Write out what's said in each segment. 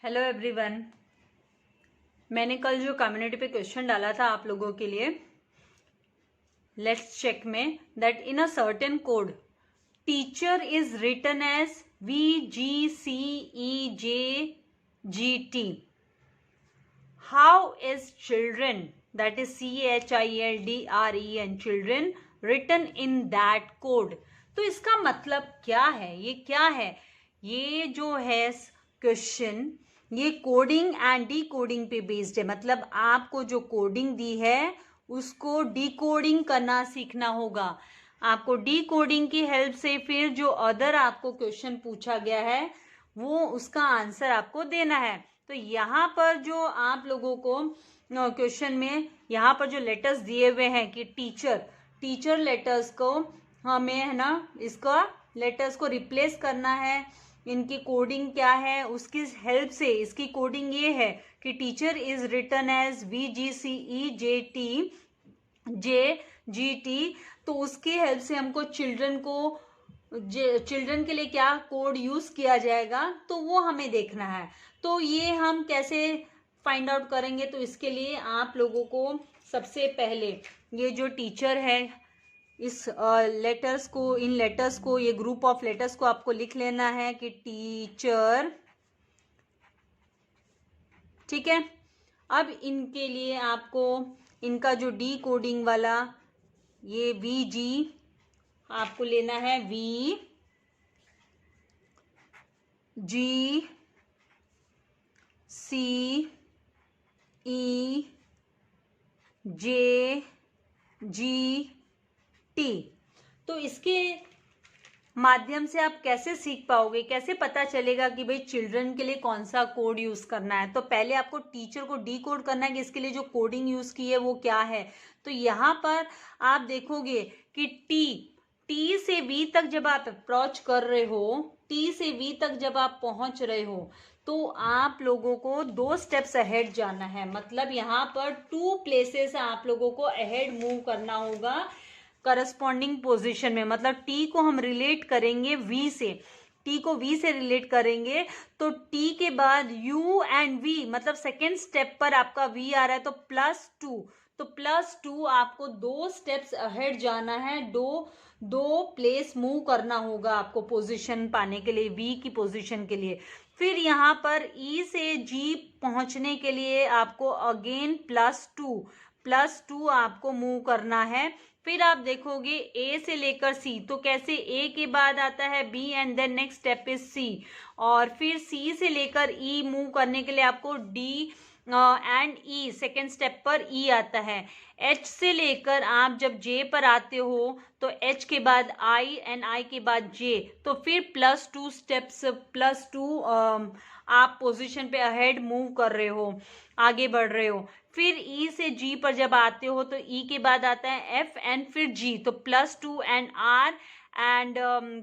Hello everyone. मैंने कल जो कम्युनिटी पे क्वेश्चन डाला था आप लोगों के लिए, लेट्स चेक में that in a certain code teacher is written as VGCEJGT. How is children, that is CHILDREN, children written in that code? तो इसका मतलब क्या है, ये क्या है? ये जो है क्वेश्चन, ये कोडिंग एंड डी कोडिंग पे बेस्ड है। मतलब आपको जो कोडिंग दी है उसको डी कोडिंग करना सीखना होगा। आपको डी कोडिंग की हेल्प से फिर जो अदर आपको क्वेश्चन पूछा गया है वो उसका आंसर आपको देना है। तो यहाँ पर जो आप लोगों को क्वेश्चन में यहाँ पर जो लेटर्स दिए हुए हैं कि टीचर लेटर्स को हमें है ना, इसका लेटर्स को रिप्लेस करना है। इनकी कोडिंग क्या है, उसकी हेल्प से इसकी कोडिंग ये है कि teacher is written as VGCEJGT। तो उसकी हेल्प से हमको चिल्ड्रन के लिए क्या कोड यूज किया जाएगा तो वो हमें देखना है। तो ये हम कैसे फाइंड आउट करेंगे? तो इसके लिए आप लोगों को सबसे पहले ये जो टीचर है, इस लेटर्स को, इन लेटर्स को, ये ग्रुप ऑफ लेटर्स को आपको लिख लेना है कि टीचर, ठीक है। अब इनके लिए आपको इनका जो डी कोडिंग वाला ये VG आपको लेना है, VGCEJGT। तो इसके माध्यम से आप कैसे सीख पाओगे, कैसे पता चलेगा कि भाई चिल्ड्रन के लिए कौन सा कोड यूज करना है? तो पहले आपको टीचर को डी कोड करना है कि इसके लिए जो कोडिंग यूज की है वो क्या है। तो यहाँ पर आप देखोगे कि टी से वी तक जब आप अप्रोच कर रहे हो, टी से वी तक जब आप पहुंच रहे हो तो आप लोगों को 2 स्टेप्स अहेड जाना है। मतलब यहाँ पर 2 प्लेसेस आप लोगों को अहेड मूव करना होगा करस्पॉन्डिंग पोजीशन में। मतलब टी को हम रिलेट करेंगे वी से, टी को वी से रिलेट करेंगे तो टी के बाद यू एंड वी, मतलब सेकेंड स्टेप पर आपका वी आ रहा है तो +2। तो +2 आपको 2 स्टेप्स अहेड जाना है, दो प्लेस मूव करना होगा आपको पोजीशन पाने के लिए, वी की पोजीशन के लिए। फिर यहाँ पर ई से जी पहुंचने के लिए आपको अगेन +2 आपको मूव करना है। फिर आप देखोगे ए से लेकर सी, तो कैसे ए के बाद आता है B and then next step is C. और फिर सी से लेकर ई मूव करने के लिए आपको D and E, second step पर ई आता है। एच से लेकर आप जब जे पर आते हो तो एच के बाद आई एंड आई के बाद जे, तो फिर +2 स्टेप्स, +2 आप पोजीशन पे अहेड मूव कर रहे हो, आगे बढ़ रहे हो। फिर ई से जी पर जब आते हो तो ई के बाद आता है एफ एंड फिर जी, तो +2 एंड आर एंड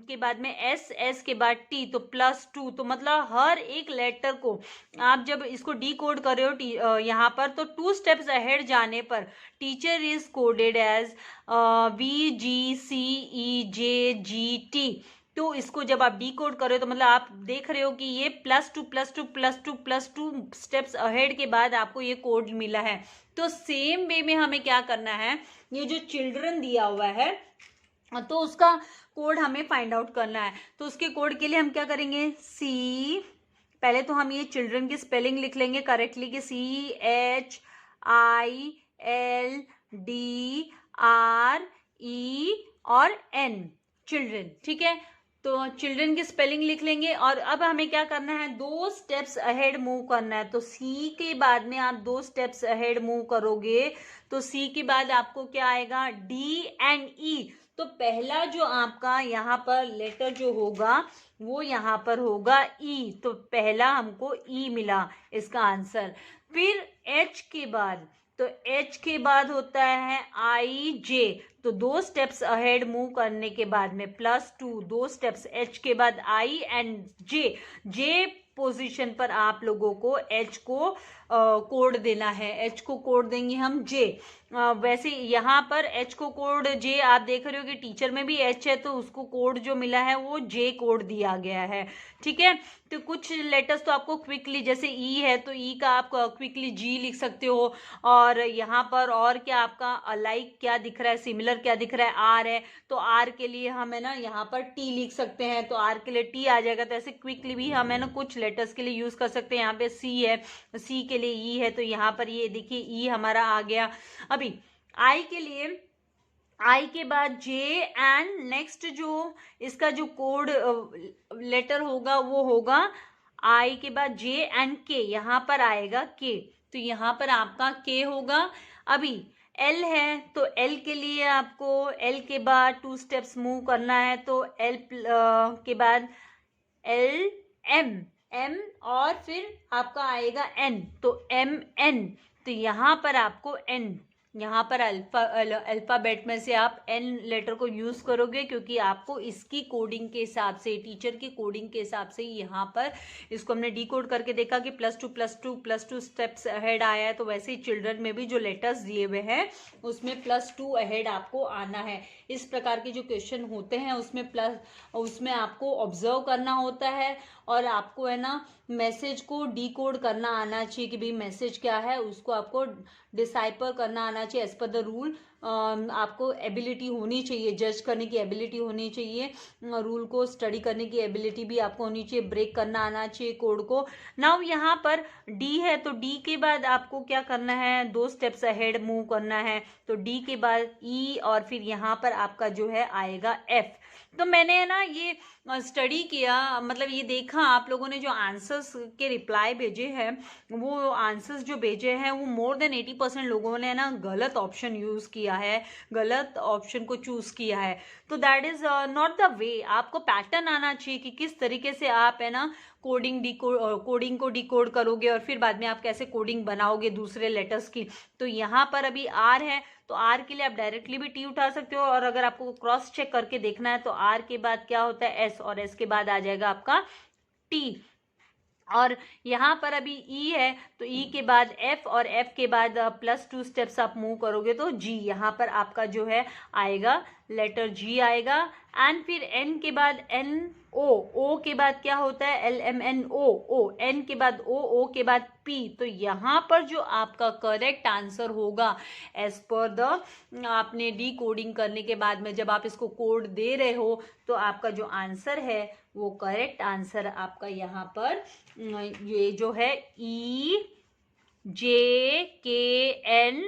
के बाद में एस के बाद टी, तो +2। तो मतलब हर एक लेटर को आप जब इसको डी कोड कर रहे हो यहाँ पर, तो 2 स्टेप्स अहेड जाने पर teacher is coded as VGCEJGT। तो इसको जब आप डी कोड कर रहे हो तो मतलब आप देख रहे हो कि ये +2 स्टेप्स अहेड के बाद आपको ये कोड मिला है। तो सेम वे में हमें क्या करना है, ये जो चिल्ड्रन दिया हुआ है तो उसका कोड हमें फाइंड आउट करना है। तो उसके कोड के लिए हम क्या करेंगे, सी, पहले तो हम ये चिल्ड्रन की स्पेलिंग लिख लेंगे करेक्टली कि CHILDRE और N, चिल्ड्रन, ठीक है। तो चिल्ड्रन की स्पेलिंग लिख लेंगे और अब हमें क्या करना है, 2 स्टेप्स अहेड मूव करना है। तो सी के बाद में आप 2 स्टेप्स अहेड मूव करोगे तो सी के बाद आपको क्या आएगा, डी एंड ई। तो पहला जो आपका यहाँ पर लेटर जो होगा वो यहाँ पर होगा ई, तो पहला हमको ई मिला इसका आंसर। फिर एच के बाद, तो एच के बाद होता है IJ, तो 2 स्टेप्स अहेड मूव करने के बाद में +2, 2 स्टेप्स एच के बाद आई एंड जे पोजीशन पर आप लोगों को एच को कोड देना है। एच को कोड देंगे हम जे। वैसे यहाँ पर एच को कोड जे, आप देख रहे हो कि टीचर में भी एच है तो उसको कोड जो मिला है वो जे कोड दिया गया है, ठीक है। तो कुछ लेटर्स तो आपको क्विकली, जैसे ई है तो ई का आप क्विकली जी लिख सकते हो, और यहाँ पर और क्या आपका अलाइक क्या दिख रहा है, सिमिलर क्या दिख रहा है, आर है तो आर के लिए हम है ना यहाँ पर टी लिख सकते हैं, तो आर के लिए टी आ जाएगा। तो ऐसे क्विकली भी हम है ना कुछ लेटर्स के लिए यूज कर सकते हैं। यहाँ पे सी है, सी के लिए ई है, तो यहाँ पर ये देखिए ई हमारा आ गया। अभी आई के लिए, आई के बाद जे एंड नेक्स्ट जो इसका जो कोड लेटर होगा वो होगा आई के बाद जे एंड के, यहाँ पर आएगा के, तो यहाँ पर आपका के होगा। अभी एल है तो एल के लिए आपको एल के बाद 2 स्टेप्स मूव करना है, तो एल के बाद एल एम, एम और फिर आपका आएगा एन, तो एम एन, तो यहाँ पर आपको एन, यहाँ पर अल्फाबेट में से आप एन लेटर को यूज करोगे, क्योंकि आपको इसकी कोडिंग के हिसाब से, टीचर की कोडिंग के हिसाब से यहाँ पर इसको हमने डी कोड करके देखा कि +2 स्टेप्स अहेड आया है, तो वैसे ही चिल्ड्रन में भी जो लेटर्स दिए हुए हैं उसमें +2 अहेड आपको आना है। इस प्रकार के जो क्वेश्चन होते हैं उसमें आपको ऑब्जर्व करना होता है, और आपको है ना मैसेज को डी कोड करना आना चाहिए कि भाई मैसेज क्या है, उसको आपको डिसाइफर करना आना चाहिए एज पर द रूल। आपको एबिलिटी होनी चाहिए, जज करने की एबिलिटी होनी चाहिए, रूल को स्टडी करने की एबिलिटी भी आपको होनी चाहिए, ब्रेक करना आना चाहिए कोड को। नाउ यहाँ पर डी है तो डी के बाद आपको क्या करना है, 2 स्टेप्स अहेड मूव करना है, तो डी के बाद ई और फिर यहाँ पर आपका जो है आएगा एफ। तो मैंने है ना ये स्टडी किया, मतलब ये देखा आप लोगों ने जो आंसर्स के रिप्लाई भेजे हैं, वो आंसर्स जो भेजे हैं वो मोर देन 80% लोगों ने ना गलत ऑप्शन यूज किया है, गलत ऑप्शन को चूज किया है। तो that is not the way. आपको पैटर्न आना चाहिए कि किस तरीके से आप है ना कोडिंग को डिकोड करोगे, और फिर बाद में आप कैसे कोडिंग बनाओगे दूसरे लेटर्स की। तो यहाँ पर अभी आर है तो आर के लिए आप डायरेक्टली भी टी उठा सकते हो, और अगर आपको क्रॉस चेक करके देखना है तो आर के बाद क्या होता है एस, और एस के बाद आ जाएगा आपका टी। और यहाँ पर अभी ई है तो ई के बाद एफ, और एफ के बाद +2 स्टेप्स आप मूव करोगे तो जी, यहाँ पर आपका जो है आएगा लेटर जी आएगा। एंड फिर एन के बाद एन, ओ के बाद क्या होता है L M N O, N के बाद ओ के बाद पी। तो यहाँ पर जो आपका करेक्ट आंसर होगा एज पर द, आपने डी कोडिंग करने के बाद में जब आप इसको कोड दे रहे हो तो आपका जो आंसर है वो करेक्ट आंसर आपका यहाँ पर ये जो है E J K N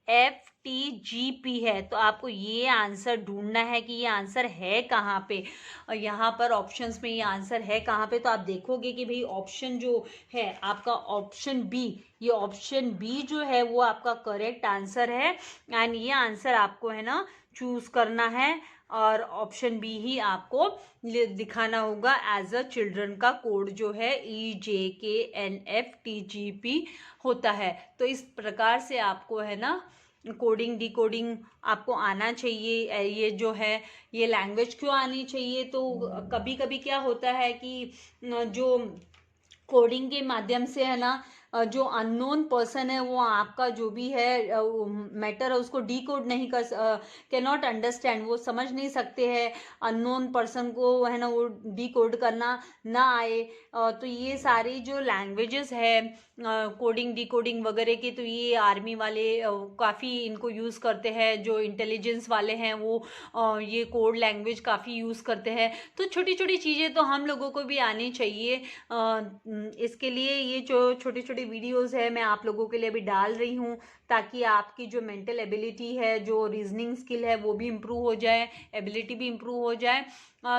F T G P है। तो आपको ये आंसर ढूंढना है कि ये आंसर है कहाँ पे, और यहाँ पर ऑप्शंस में ये आंसर है कहाँ पे। तो आप देखोगे कि भाई ऑप्शन जो है आपका ऑप्शन बी, ये ऑप्शन बी जो है वो आपका करेक्ट आंसर है, एंड ये आंसर आपको है ना चूज करना है, और ऑप्शन बी ही आपको दिखाना होगा एज अ चिल्ड्रन का कोड जो है EJKNFTGP होता है। तो इस प्रकार से आपको है ना कोडिंग डिकोडिंग आपको आना चाहिए। ये जो है ये लैंग्वेज क्यों आनी चाहिए, तो कभी कभी क्या होता है कि जो कोडिंग के माध्यम से है ना जो अननोन पर्सन है वो आपका जो भी है मैटर है उसको डी कोड नहीं कर, कैन नॉट अंडरस्टैंड, वो समझ नहीं सकते हैं, अननोन पर्सन को है ना वो डी कोड करना ना आए। तो ये सारी जो लैंग्वेजेस है कोडिंग डिकोडिंग वगैरह की, तो ये आर्मी वाले काफ़ी इनको यूज़ करते हैं, जो इंटेलिजेंस वाले हैं वो ये कोड लैंग्वेज काफ़ी यूज़ करते हैं। तो छोटी छोटी चीज़ें तो हम लोगों को भी आनी चाहिए। इसके लिए ये जो छोटी छोटी वीडियोस है मैं आप लोगों के लिए अभी डाल रही हूँ, ताकि आपकी जो मेंटल एबिलिटी है, जो रीजनिंग स्किल है वो भी इम्प्रूव हो जाए, एबिलिटी भी इम्प्रूव हो जाए।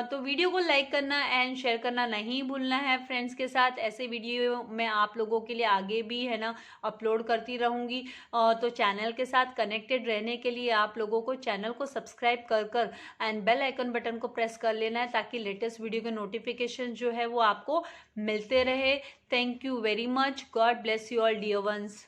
तो वीडियो को लाइक करना एंड शेयर करना नहीं भूलना है फ्रेंड्स के साथ। ऐसे वीडियो मैं आप लोगों के लिए आगे भी है ना अपलोड करती रहूँगी। तो चैनल के साथ कनेक्टेड रहने के लिए आप लोगों को चैनल को सब्सक्राइब कर एंड बेल आइकन बटन को प्रेस कर लेना है, ताकि लेटेस्ट वीडियो के नोटिफिकेशन जो है वो आपको मिलते रहे। Thank you very much. God bless you all dear once.